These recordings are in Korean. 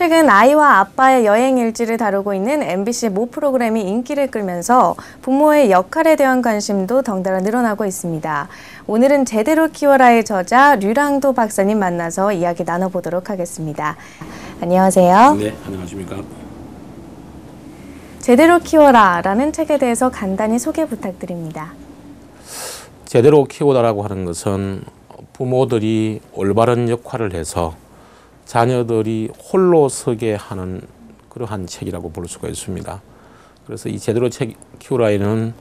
최근 아이와 아빠의 여행 일지를 다루고 있는 MBC 모 프로그램이 인기를 끌면서 부모의 역할에 대한 관심도 덩달아 늘어나고 있습니다. 오늘은 제대로 키워라의 저자 류랑도 박사님 만나서 이야기 나눠보도록 하겠습니다. 안녕하세요. 네, 안녕하십니까. 제대로 키워라라는 책에 대해서 간단히 소개 부탁드립니다. 제대로 키워라라고 하는 것은 부모들이 올바른 역할을 해서 자녀들이 홀로 서게 하는 그러한 책이라고 볼 수가 있습니다. 그래서 이 제대로 키우라에는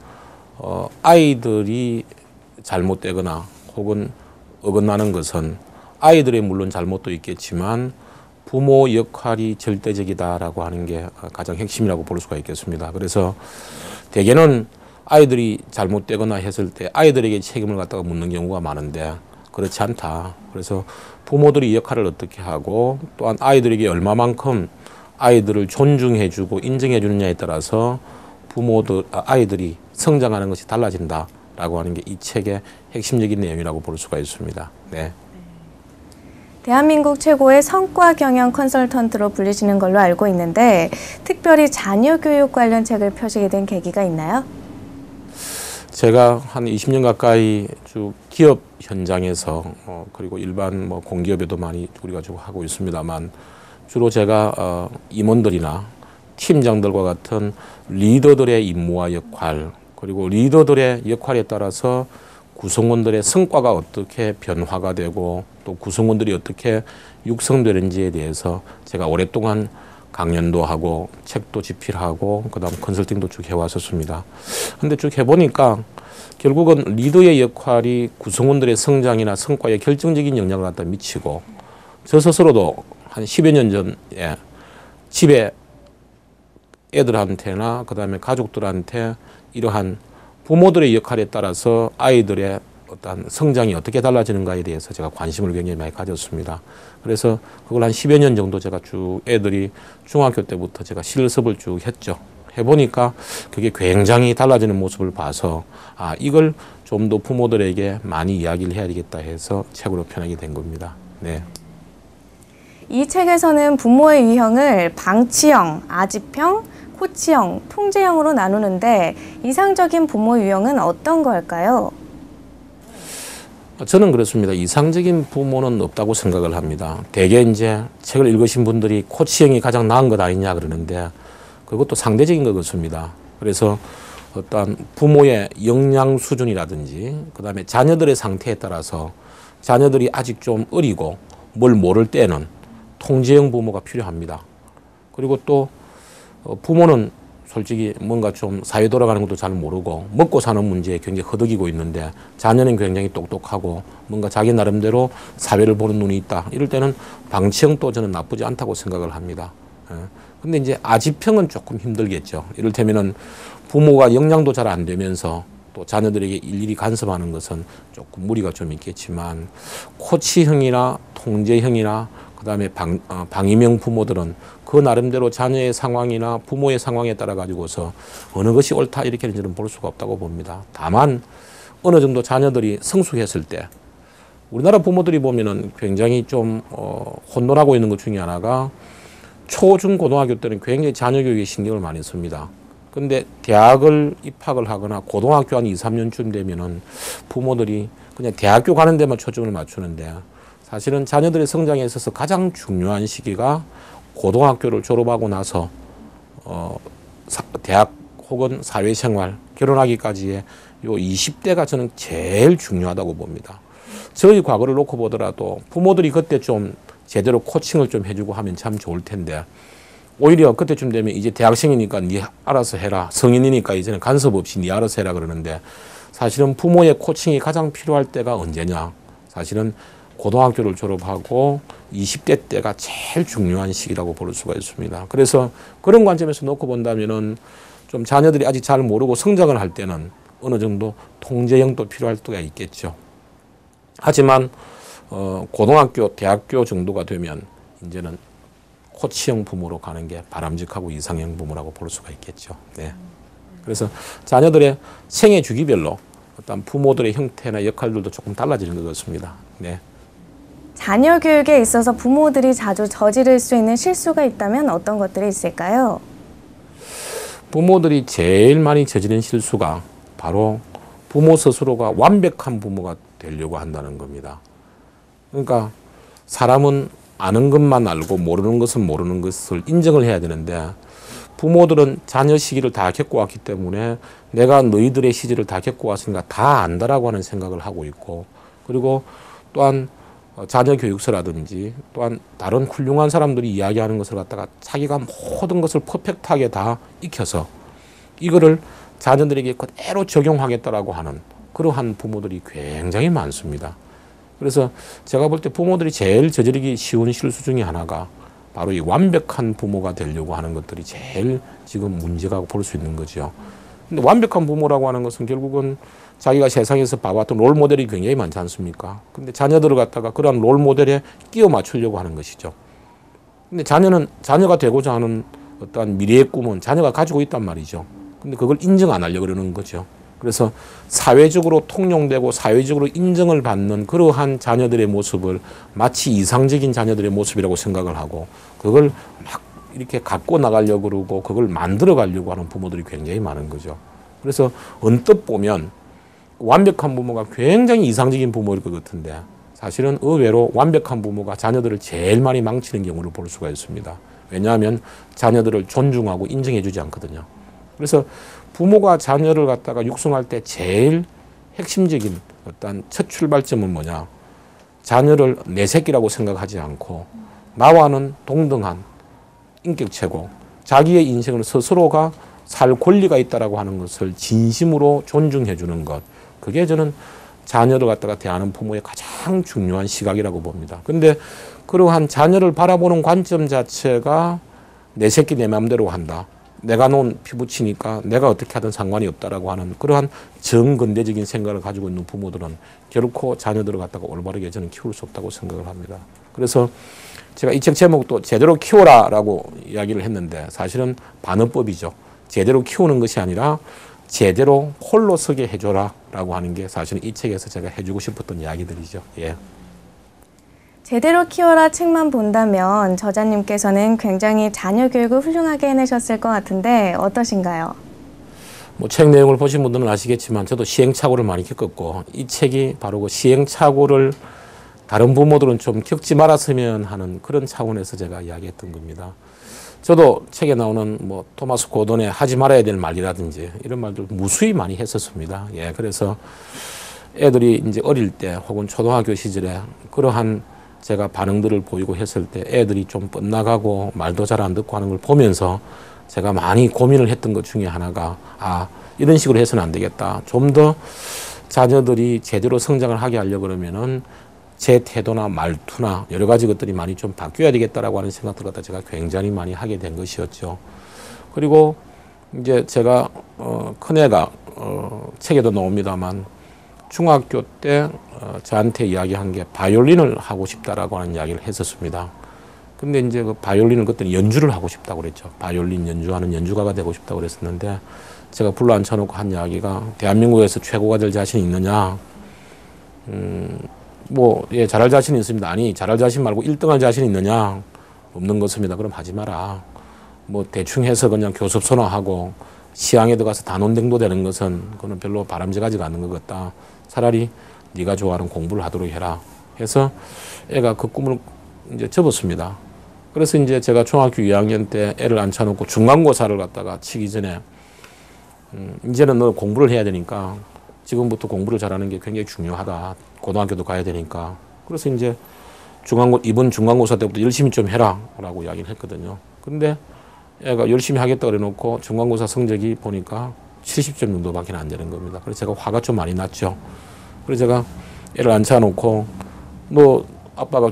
아이들이 잘못되거나 혹은 어긋나는 것은 아이들의 물론 잘못도 있겠지만 부모 역할이 절대적이다라고 하는 게 가장 핵심이라고 볼 수가 있겠습니다. 그래서 대개는 아이들이 잘못되거나 했을 때 아이들에게 책임을 갖다가 묻는 경우가 많은데 그렇지 않다. 그래서 부모들이 역할을 어떻게 하고 또한 아이들에게 얼마만큼 아이들을 존중해주고 인정해주느냐에 따라서 아이들이 성장하는 것이 달라진다라고 하는 게 이 책의 핵심적인 내용이라고 볼 수가 있습니다. 네. 대한민국 최고의 성과 경영 컨설턴트로 불리시는 걸로 알고 있는데 특별히 자녀 교육 관련 책을 펴시게 된 계기가 있나요? 제가 한 20년 가까이 쭉 기업 현장에서 그리고 일반 공기업에도 많이 우리 가지고 하고 있습니다만 주로 제가 임원들이나 팀장들과 같은 리더들의 임무와 역할 그리고 리더들의 역할에 따라서 구성원들의 성과가 어떻게 변화가 되고 또 구성원들이 어떻게 육성되는지에 대해서 제가 오랫동안 강연도 하고 책도 집필하고 그다음 컨설팅도 쭉 해왔었습니다. 근데 쭉 해보니까 결국은 리더의 역할이 구성원들의 성장이나 성과에 결정적인 영향을 갖다 미치고 저 스스로도 한 10여 년 전에 집에 애들한테나 그다음에 가족들한테 이러한 부모들의 역할에 따라서 아이들의 어떤 성장이 어떻게 달라지는가에 대해서 제가 관심을 굉장히 많이 가졌습니다. 그래서 그걸 한 10여 년 정도 제가 쭉 애들이 중학교 때부터 제가 실습을 쭉 했죠. 해보니까 그게 굉장히 달라지는 모습을 봐서 이걸 좀 더 부모들에게 많이 이야기를 해야 되겠다 해서 책으로 펴내게 된 겁니다. 네. 이 책에서는 부모의 유형을 방치형, 아집형, 코치형, 통제형으로 나누는데 이상적인 부모 유형은 어떤 걸까요? 저는 그렇습니다. 이상적인 부모는 없다고 생각을 합니다. 대개 이제 책을 읽으신 분들이 코치형이 가장 나은 것 아니냐 그러는데 그것도 상대적인 것 같습니다. 그래서 어떤 부모의 역량 수준이라든지 그다음에 자녀들의 상태에 따라서 자녀들이 아직 좀 어리고 뭘 모를 때는 통제형 부모가 필요합니다. 그리고 또 부모는 솔직히 뭔가 좀 사회 돌아가는 것도 잘 모르고 먹고 사는 문제에 굉장히 허덕이고 있는데 자녀는 굉장히 똑똑하고 뭔가 자기 나름대로 사회를 보는 눈이 있다. 이럴 때는 방치형도 저는 나쁘지 않다고 생각을 합니다. 근데 이제 아집형은 조금 힘들겠죠. 이를테면은 부모가 역량도 잘 안 되면서 또 자녀들에게 일일이 간섭하는 것은 조금 무리가 좀 있겠지만 코치형이나 통제형이나 그다음에 방임형 부모들은 그 나름대로 자녀의 상황이나 부모의 상황에 따라 가지고서 어느 것이 옳다 이렇게는 저는 볼 수가 없다고 봅니다. 다만 어느 정도 자녀들이 성숙했을 때 우리나라 부모들이 보면은 굉장히 좀 혼돈하고 있는 것 중에 하나가 초, 중, 고등학교 때는 굉장히 자녀 교육에 신경을 많이 씁니다. 근데 대학을 입학을 하거나 고등학교 한 2, 3년쯤 되면은 부모들이 그냥 대학교 가는 데만 초점을 맞추는데 사실은 자녀들의 성장에 있어서 가장 중요한 시기가 고등학교를 졸업하고 나서 대학 혹은 사회생활, 결혼하기까지의 요 20대가 저는 제일 중요하다고 봅니다. 저희 과거를 놓고 보더라도 부모들이 그때 좀 제대로 코칭을 좀 해주고 하면 참 좋을 텐데 오히려 그때쯤 되면 이제 대학생이니까 네 알아서 해라. 성인이니까 이제는 간섭 없이 네 알아서 해라 그러는데 사실은 부모의 코칭이 가장 필요할 때가 언제냐. 사실은 고등학교를 졸업하고 20대 때가 제일 중요한 시기라고 볼 수가 있습니다. 그래서 그런 관점에서 놓고 본다면은 좀 자녀들이 아직 잘 모르고 성장을 할 때는 어느 정도 통제형도 필요할 때가 있겠죠. 하지만 고등학교, 대학교 정도가 되면 이제는 코치형 부모로 가는 게 바람직하고 이상형 부모라고 볼 수가 있겠죠. 네. 그래서 자녀들의 생애 주기별로 어떤 부모들의 형태나 역할들도 조금 달라지는 것 같습니다. 네. 자녀 교육에 있어서 부모들이 자주 저지를 수 있는 실수가 있다면 어떤 것들이 있을까요? 부모들이 제일 많이 저지른 실수가 바로 부모 스스로가 완벽한 부모가 되려고 한다는 겁니다. 그러니까 사람은 아는 것만 알고 모르는 것은 모르는 것을 인정을 해야 되는데 부모들은 자녀 시기를 다 겪어왔기 때문에 내가 너희들의 시절을 다 겪어왔으니까 다 안다라고 하는 생각을 하고 있고, 그리고 또한 자녀 교육서라든지 또한 다른 훌륭한 사람들이 이야기하는 것을 갖다가 자기가 모든 것을 퍼펙트하게 다 익혀서 이거를 자녀들에게 그대로 적용하겠다라고 하는 그러한 부모들이 굉장히 많습니다. 그래서 제가 볼 때 부모들이 제일 저지르기 쉬운 실수 중에 하나가 바로 이 완벽한 부모가 되려고 하는 것들이 제일 지금 문제가 볼 수 있는 거죠. 근데 완벽한 부모라고 하는 것은 결국은 자기가 세상에서 봐왔던 롤 모델이 굉장히 많지 않습니까? 근데 자녀들을 갖다가 그러한 롤 모델에 끼워 맞추려고 하는 것이죠. 근데 자녀가 되고자 하는 어떠한 미래의 꿈은 자녀가 가지고 있단 말이죠. 근데 그걸 인정 안 하려고 그러는 거죠. 그래서 사회적으로 통용되고 사회적으로 인정을 받는 그러한 자녀들의 모습을 마치 이상적인 자녀들의 모습이라고 생각을 하고 그걸 막 이렇게 갖고 나가려고 그러고 그걸 만들어 가려고 하는 부모들이 굉장히 많은 거죠. 그래서 언뜻 보면 완벽한 부모가 굉장히 이상적인 부모일 것 같은데 사실은 의외로 완벽한 부모가 자녀들을 제일 많이 망치는 경우를 볼 수가 있습니다. 왜냐하면 자녀들을 존중하고 인정해 주지 않거든요. 그래서 부모가 자녀를 갖다가 육성할 때 제일 핵심적인 어떤 첫 출발점은 뭐냐? 자녀를 내 새끼라고 생각하지 않고 나와는 동등한 인격체고 자기의 인생을 스스로가 살 권리가 있다라고 하는 것을 진심으로 존중해 주는 것. 그게 저는 자녀를 갖다가 대하는 부모의 가장 중요한 시각이라고 봅니다. 근데 그러한 자녀를 바라보는 관점 자체가 내 새끼 내 마음대로 한다. 내가 놓은 피부치니까 내가 어떻게 하든 상관이 없다라고 하는 그러한 정근대적인 생각을 가지고 있는 부모들은 결코 자녀들을 갖다가 올바르게 저는 키울 수 없다고 생각을 합니다. 그래서 제가 이 책 제목도 제대로 키워라라고 이야기를 했는데 사실은 반어법이죠. 제대로 키우는 것이 아니라 제대로 홀로 서게 해줘라라고 하는 게 사실은 이 책에서 제가 해주고 싶었던 이야기들이죠. 예. 제대로 키워라 책만 본다면 저자님께서는 굉장히 자녀 교육을 훌륭하게 해내셨을 것 같은데 어떠신가요? 뭐 책 내용을 보신 분들은 아시겠지만 저도 시행착오를 많이 겪었고 이 책이 바로 그 시행착오를 다른 부모들은 좀 겪지 말았으면 하는 그런 차원에서 제가 이야기했던 겁니다. 저도 책에 나오는 뭐 토마스 고던의 하지 말아야 될 말이라든지 이런 말들 무수히 많이 했었습니다. 예, 그래서 애들이 이제 어릴 때 혹은 초등학교 시절에 그러한 제가 반응들을 보이고 했을 때 애들이 좀 뻗나가고 말도 잘 안 듣고 하는 걸 보면서 제가 많이 고민을 했던 것 중에 하나가 이런 식으로 해서는 안 되겠다. 좀 더 자녀들이 제대로 성장을 하게 하려고 그러면은 제 태도나 말투나 여러 가지 것들이 많이 좀 바뀌어야 되겠다라고 하는 생각들을 갖다 제가 굉장히 많이 하게 된 것이었죠. 그리고 이제 제가 큰애가 책에도 나옵니다만 중학교 때 저한테 이야기한 게 바이올린을 하고 싶다라고 하는 이야기를 했었습니다. 근데 이제 그 바이올린을 그때 연주를 하고 싶다고 그랬죠. 바이올린 연주하는 연주가가 되고 싶다고 그랬었는데 제가 불러 앉혀놓고 한 이야기가 대한민국에서 최고가 될 자신이 있느냐? 예, 잘할 자신이 있습니다. 아니, 잘할 자신 말고 1등할 자신이 있느냐? 없는 것입니다. 그럼 하지 마라. 뭐 대충 해서 그냥 교섭 선언하고 시향에 들어가서 단원댕도 되는 것은 그거는 별로 바람직하지가 않는 것 같다. 차라리 네가 좋아하는 공부를 하도록 해라. 해서 애가 그 꿈을 이제 접었습니다. 그래서 이제 제가 중학교 2학년 때 애를 앉혀놓고 중간고사를 갖다가 치기 전에 이제는 너 공부를 해야 되니까 지금부터 공부를 잘하는 게 굉장히 중요하다. 고등학교도 가야 되니까. 그래서 이제 이번 중간고사 때부터 열심히 좀 해라 라고 이야기를 했거든요. 근데 애가 열심히 하겠다 그래 놓고 중간고사 성적이 보니까 70점 정도밖에 안 되는 겁니다. 그래서 제가 화가 좀 많이 났죠. 그래서 제가 애를 앉혀놓고 너 아빠가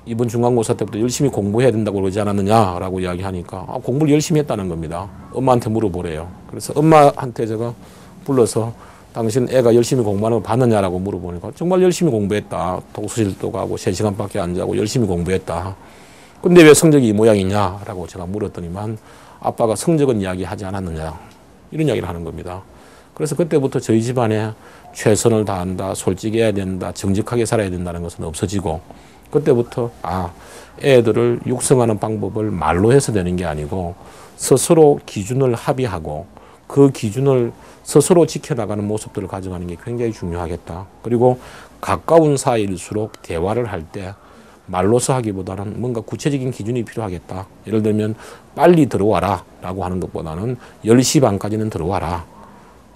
이번 중간고사 때부터 열심히 공부해야 된다고 그러지 않았느냐라고 이야기하니까 공부를 열심히 했다는 겁니다. 엄마한테 물어보래요. 그래서 엄마한테 제가 불러서 당신 애가 열심히 공부하는 거 봤느냐라고 물어보니까 정말 열심히 공부했다. 독서실도 가고 3시간밖에 안 자고 열심히 공부했다. 근데 왜 성적이 이 모양이냐라고 제가 물었더니만 아빠가 성적은 이야기하지 않았느냐 이런 이야기를 하는 겁니다. 그래서 그때부터 저희 집안에 최선을 다한다, 솔직해야 된다, 정직하게 살아야 된다는 것은 없어지고, 그때부터 애들을 육성하는 방법을 말로 해서 되는 게 아니고 스스로 기준을 합의하고 그 기준을 스스로 지켜나가는 모습들을 가져가는 게 굉장히 중요하겠다. 그리고 가까운 사이일수록 대화를 할 때 말로서 하기보다는 뭔가 구체적인 기준이 필요하겠다. 예를 들면 빨리 들어와라 라고 하는 것보다는 10시 반까지는 들어와라.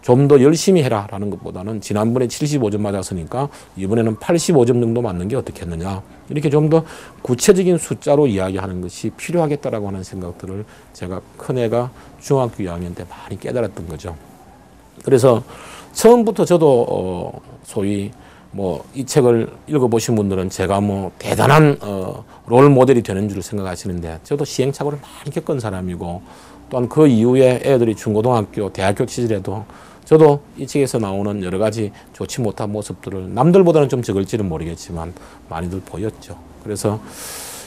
좀 더 열심히 해라 라는 것보다는 지난번에 75점 맞았으니까 이번에는 85점 정도 맞는 게 어떻겠느냐. 이렇게 좀 더 구체적인 숫자로 이야기하는 것이 필요하겠다라고 하는 생각들을 제가 큰애가 중학교 2학년 때 많이 깨달았던 거죠. 그래서 처음부터 저도 소위 이 책을 읽어보신 분들은 제가 대단한 롤 모델이 되는 줄 생각하시는데 저도 시행착오를 많이 겪은 사람이고 또한 그 이후에 애들이 중고등학교, 대학교 시절에도 저도 이 책에서 나오는 여러 가지 좋지 못한 모습들을 남들보다는 좀 적을지는 모르겠지만 많이들 보였죠. 그래서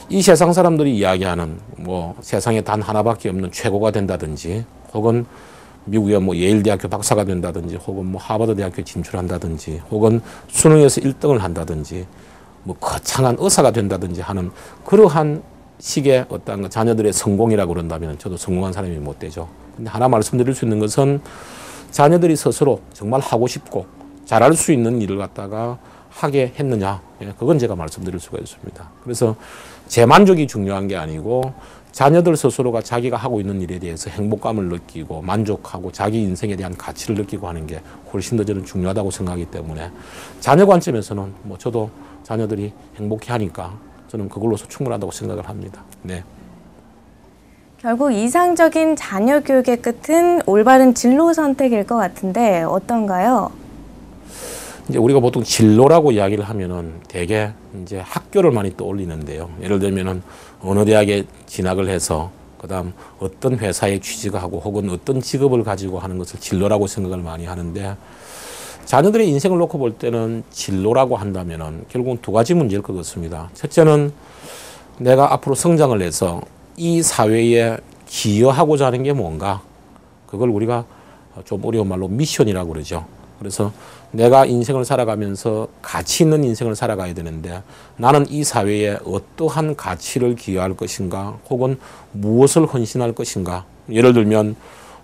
이 세상 사람들이 이야기하는 세상에 단 하나밖에 없는 최고가 된다든지 혹은 미국의 예일대학교 박사가 된다든지 혹은 하버드 대학교에 진출한다든지 혹은 수능에서 1등을 한다든지 거창한 의사가 된다든지 하는 그러한 식의 어떤 자녀들의 성공이라고 그런다면 저도 성공한 사람이 못 되죠. 근데 하나 말씀드릴 수 있는 것은 자녀들이 스스로 정말 하고 싶고 잘할 수 있는 일을 갖다가 하게 했느냐. 그건 제가 말씀드릴 수가 있습니다. 그래서 제 만족이 중요한 게 아니고 자녀들 스스로가 자기가 하고 있는 일에 대해서 행복감을 느끼고 만족하고 자기 인생에 대한 가치를 느끼고 하는 게 훨씬 더 저는 중요하다고 생각하기 때문에 자녀 관점에서는 저도 자녀들이 행복해 하니까 저는 그걸로서 충분하다고 생각을 합니다. 네. 결국 이상적인 자녀 교육의 끝은 올바른 진로 선택일 것 같은데 어떤가요? 이제 우리가 보통 진로라고 이야기를 하면은 대개 이제 학교를 많이 떠올리는데요. 예를 들면은 어느 대학에 진학을 해서 그다음 어떤 회사에 취직을 하고 혹은 어떤 직업을 가지고 하는 것을 진로라고 생각을 많이 하는데 자녀들의 인생을 놓고 볼 때는 진로라고 한다면은 결국은 두 가지 문제일 것 같습니다. 첫째는 내가 앞으로 성장을 해서 이 사회에 기여하고자 하는 게 뭔가 그걸 우리가 좀 어려운 말로 미션이라고 그러죠. 그래서 내가 인생을 살아가면서 가치 있는 인생을 살아가야 되는데 나는 이 사회에 어떠한 가치를 기여할 것인가 혹은 무엇을 헌신할 것인가. 예를 들면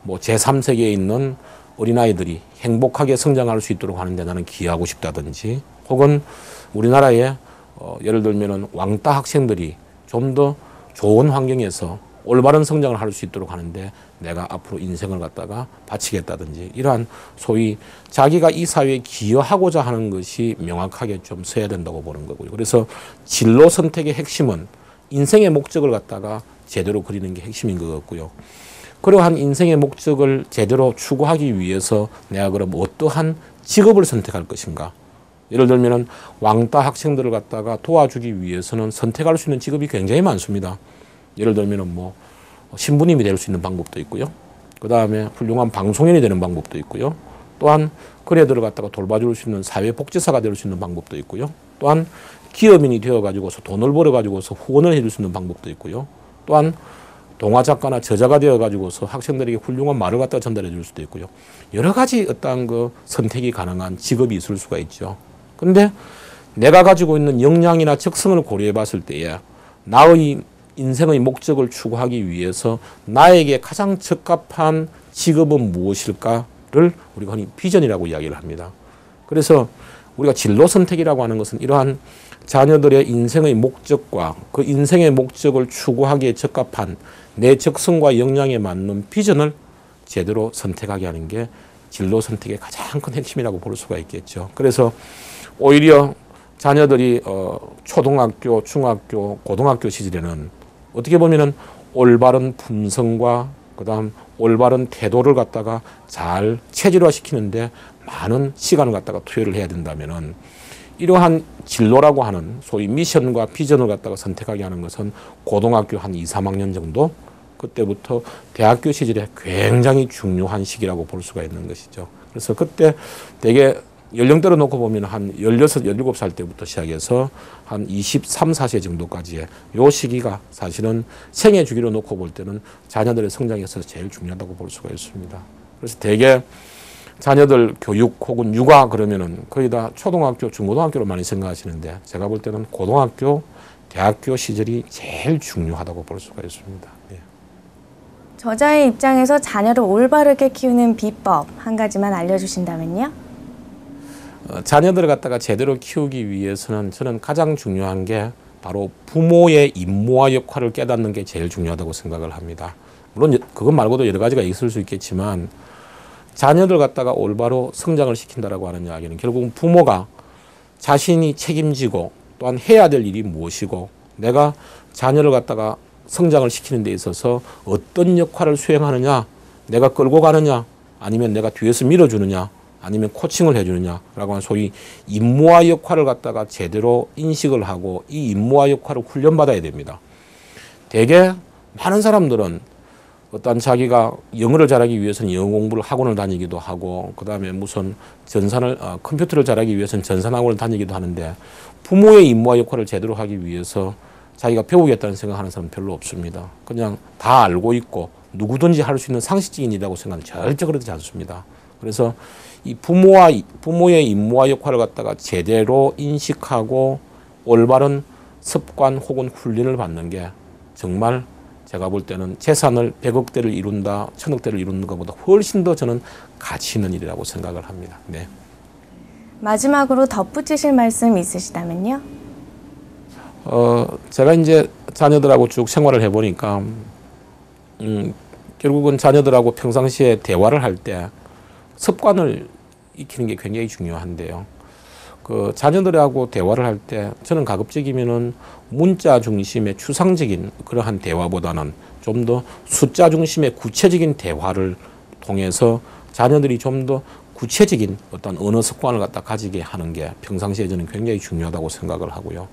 제3세계에 있는 어린아이들이 행복하게 성장할 수 있도록 하는데 나는 기여하고 싶다든지 혹은 우리나라에 예를 들면 왕따 학생들이 좀 더 좋은 환경에서 올바른 성장을 할 수 있도록 하는데 내가 앞으로 인생을 갖다가 바치겠다든지 이러한 소위 자기가 이 사회에 기여하고자 하는 것이 명확하게 좀 서야 된다고 보는 거고요. 그래서 진로 선택의 핵심은 인생의 목적을 갖다가 제대로 그리는 게 핵심인 것 같고요. 그러한 인생의 목적을 제대로 추구하기 위해서 내가 그럼 어떠한 직업을 선택할 것인가. 예를 들면 왕따 학생들을 갖다가 도와주기 위해서는 선택할 수 있는 직업이 굉장히 많습니다. 예를 들면 신부님이 될 수 있는 방법도 있고요. 그 다음에 훌륭한 방송인이 되는 방법도 있고요. 또한 그래들을 갖다가 돌봐줄 수 있는 사회복지사가 될 수 있는 방법도 있고요. 또한 기업인이 되어가지고서 돈을 벌어가지고서 후원을 해줄 수 있는 방법도 있고요. 또한 동화 작가나 저자가 되어가지고서 학생들에게 훌륭한 말을 갖다 전달해 줄 수도 있고요. 여러 가지 어떤 선택이 가능한 직업이 있을 수가 있죠. 근데 내가 가지고 있는 역량이나 적성을 고려해 봤을 때에 나의 인생의 목적을 추구하기 위해서 나에게 가장 적합한 직업은 무엇일까를 우리가 흔히 비전이라고 이야기를 합니다. 그래서 우리가 진로 선택이라고 하는 것은 이러한 자녀들의 인생의 목적과 그 인생의 목적을 추구하기에 적합한 내 적성과 역량에 맞는 비전을 제대로 선택하게 하는 게 진로 선택의 가장 큰 핵심이라고 볼 수가 있겠죠. 그래서 오히려 자녀들이 초등학교, 중학교, 고등학교 시절에는 어떻게 보면은 올바른 품성과 그다음 올바른 태도를 갖다가 잘 체질화시키는데 많은 시간을 갖다가 투여를 해야 된다면은 이러한 진로라고 하는 소위 미션과 비전을 갖다가 선택하게 하는 것은 고등학교 한 2, 3학년 정도 그때부터 대학교 시절에 굉장히 중요한 시기라고 볼 수가 있는 것이죠. 그래서 그때 되게 연령대로 놓고 보면 한 16, 17살 때부터 시작해서 한 23, 4세 정도까지의 요 시기가 사실은 생애 주기로 놓고 볼 때는 자녀들의 성장에서 제일 중요하다고 볼 수가 있습니다. 그래서 되게 자녀들 교육 혹은 육아 그러면은 거의 다 초등학교, 중고등학교로 많이 생각하시는데 제가 볼 때는 고등학교, 대학교 시절이 제일 중요하다고 볼 수가 있습니다. 예. 저자의 입장에서 자녀를 올바르게 키우는 비법 한 가지만 알려주신다면요? 자녀들을 갖다가 제대로 키우기 위해서는 저는 가장 중요한 게 바로 부모의 임무와 역할을 깨닫는 게 제일 중요하다고 생각을 합니다. 물론 그것 말고도 여러 가지가 있을 수 있겠지만 자녀들 갖다가 올바로 성장을 시킨다라고 하는 이야기는 결국은 부모가 자신이 책임지고 또한 해야 될 일이 무엇이고 내가 자녀를 갖다가 성장을 시키는 데 있어서 어떤 역할을 수행하느냐, 내가 끌고 가느냐, 아니면 내가 뒤에서 밀어주느냐, 아니면 코칭을 해주느냐라고 하는 소위 임무와 역할을 갖다가 제대로 인식을 하고 이 임무와 역할을 훈련받아야 됩니다. 대개 많은 사람들은 어떤 자기가 영어를 잘하기 위해서는 영어 공부를 학원을 다니기도 하고 그 다음에 무슨 컴퓨터를 잘하기 위해서는 전산학원을 다니기도 하는데 부모의 임무와 역할을 제대로 하기 위해서 자기가 배우겠다는 생각하는 사람은 별로 없습니다. 그냥 다 알고 있고 누구든지 할 수 있는 상식적인 일이라고 생각하는 절대 그렇지 않습니다. 그래서 이 부모의 임무와 역할을 갖다가 제대로 인식하고 올바른 습관 혹은 훈련을 받는 게 정말 제가 볼 때는 재산을 100억대를 이룬다, 1000억대를 이루는 것보다 훨씬 더 저는 가치 있는 일이라고 생각을 합니다. 네. 마지막으로 덧붙이실 말씀 있으시다면요? 제가 이제 자녀들하고 쭉 생활을 해보니까 결국은 자녀들하고 평상시에 대화를 할 때 습관을 익히는 게 굉장히 중요한데요. 그 자녀들하고 대화를 할 때 저는 가급적이면은 문자 중심의 추상적인 그러한 대화보다는 좀 더 숫자 중심의 구체적인 대화를 통해서 자녀들이 좀 더 구체적인 어떤 언어 습관을 갖다 가지게 하는 게 평상시에 저는 굉장히 중요하다고 생각을 하고요.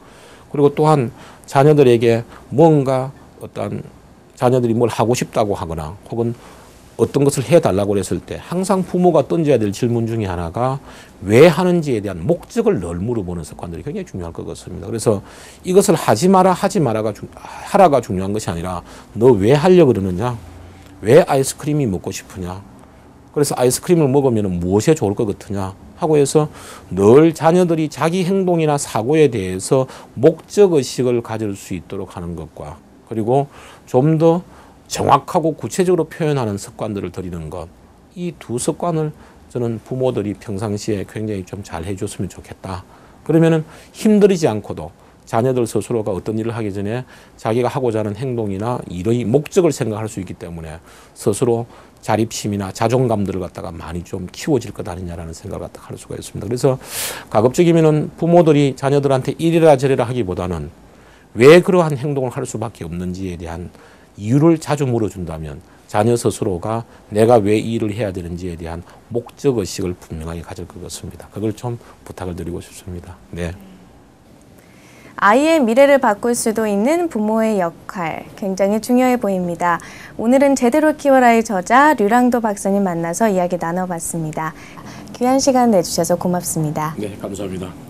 그리고 또한 자녀들에게 뭔가 어떤 자녀들이 뭘 하고 싶다고 하거나 혹은 어떤 것을 해달라고 했을 때 항상 부모가 던져야 될 질문 중에 하나가 왜 하는지에 대한 목적을 늘 물어보는 습관들이 굉장히 중요할 것 같습니다. 그래서 이것을 하지 마라, 하라가 중요한 것이 아니라 너 왜 하려고 그러느냐? 왜 아이스크림이 먹고 싶으냐? 그래서 아이스크림을 먹으면 무엇에 좋을 것 같으냐? 하고 해서 늘 자녀들이 자기 행동이나 사고에 대해서 목적의식을 가질 수 있도록 하는 것과 그리고 좀 더 정확하고 구체적으로 표현하는 습관들을 들이는 것, 이 두 습관을 저는 부모들이 평상시에 굉장히 좀 잘 해줬으면 좋겠다. 그러면은 힘들이지 않고도 자녀들 스스로가 어떤 일을 하기 전에 자기가 하고자 하는 행동이나 일의 목적을 생각할 수 있기 때문에 스스로 자립심이나 자존감들을 갖다가 많이 좀 키워질 것 아니냐라는 생각을 갖다 할 수가 있습니다. 그래서 가급적이면은 부모들이 자녀들한테 이래라 저래라 하기보다는 왜 그러한 행동을 할 수밖에 없는지에 대한 이유를 자주 물어준다면 자녀 스스로가 내가 왜 이 일을 해야 되는지에 대한 목적의식을 분명하게 가질 것 같습니다. 그걸 좀 부탁을 드리고 싶습니다. 네. 아이의 미래를 바꿀 수도 있는 부모의 역할, 굉장히 중요해 보입니다. 오늘은 제대로 키워라의 저자 류랑도 박사님 만나서 이야기 나눠봤습니다. 귀한 시간 내주셔서 고맙습니다. 네, 감사합니다.